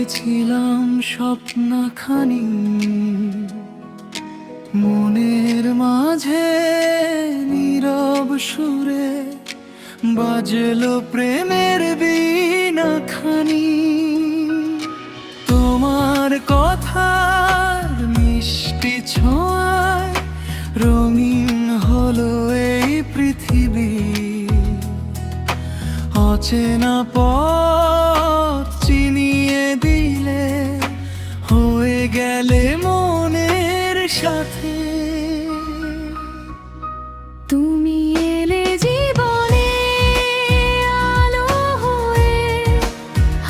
দেখেছিলাম স্বপ্নখানি মনের মাঝে নীরব সুরে বাজলো প্রেমের বীণাখানি। তোমার কথার মিষ্টি ছোঁয়ায় রঙিন হলো এই পৃথিবী। অচেনা পথ চিনিয়ে দিলে হয়ে গেলে মনের সাথে। তুমি এলে জীবনে আলো হয়ে,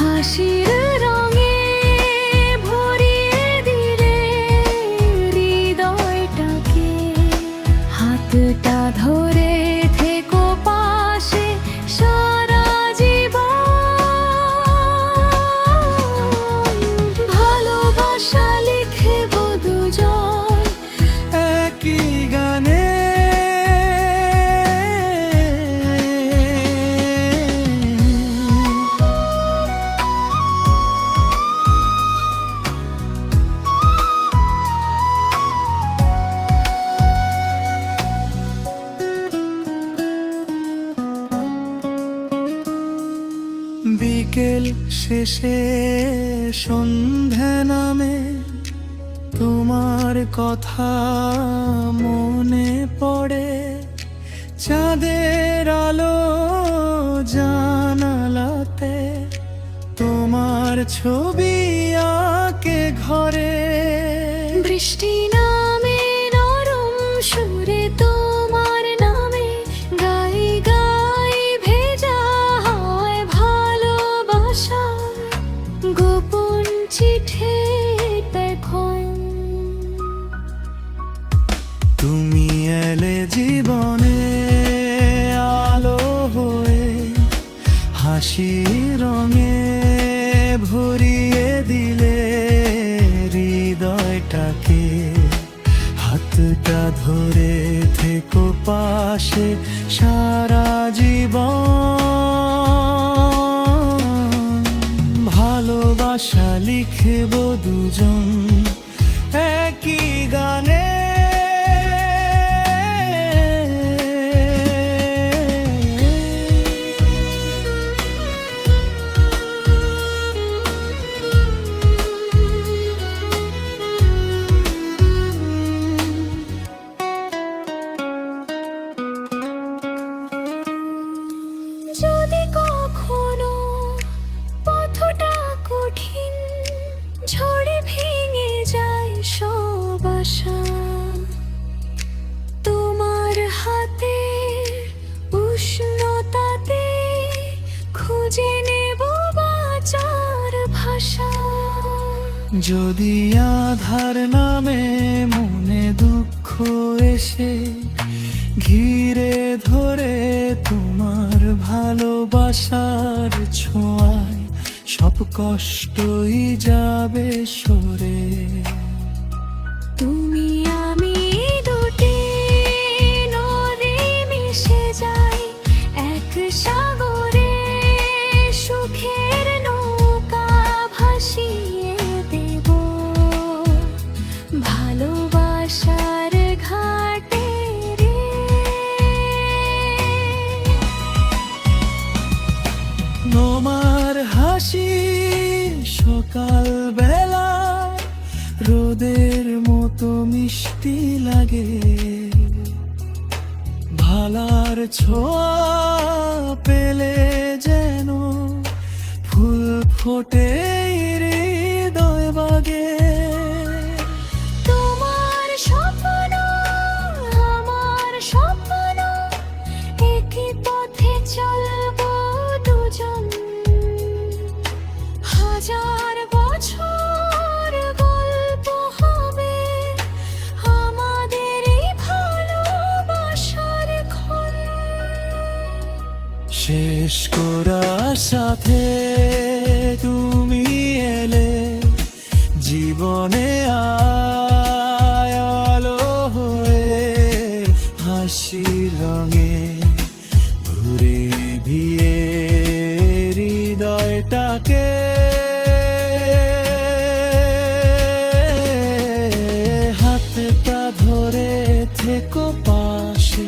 হাসির রঙে ভরিয়ে দিলে হৃদয়টাকে। হাতটা ধরে থেকো পাশে সারা জীবন। ভালোবাসা লিখব দুজন একই গানে। বিকেল শেষে সন্ধে নামে তোমার কথা মনে পড়ে। চাঁদের আলো জানালাতে তোমার ছবি আঁকে ঘরে। বৃষ্টি নামে নরম সুরে তোমার নামে গাই গাই ভেজা হয় ভালোবাসা। গোপন চিঠি এখন তুমি এলে জীবনে আলো হয়ে, হাসি রঙে ভরিয়ে দিলে হৃদয়টাকে। হাতটা ধরে থেকো পাশে সারা জীবন। ভালোবাসা লিখব দুজন একই গানে। যদি কখনো পথটা কঠিন, ঝড়ে ভেঙে যায় সব আশা। তোমার হাতে উষ্ণতাতে খুঁজে নেব বাঁচার ভাষা। যদি আধার নামে মনে দুঃখ এসে ঘিরে ধরে তোমার ভালোবাসার ছোঁয়ায় সব কষ্টই যাবে সরে। তুমি আমি দুটি নদী মিশে যাই এক সাগরে। সুখের নৌকা ভাসিয়ে দেব ভালোবাসার ঘাটে রে। তোমার হাসি সকাল বেলা রোদের মতো মিষ্টি লাগে। ভালার ছোঁয়া পেলে যেন ফুল ফোটে হৃদয় বাগে। তোমার স্বপ্ন আমার স্বপ্ন, একই পথে চলবো দুজন। হাজার বছর গল্প হবে আমাদের এই ভালোবাসার ক্ষণ। শেষ করার সাথে তুমি এলে জীবনে আলো হয়ে, হাসি রঙে ঘুরে ভিয়ে হৃদয়টাকে। থেকো পাশে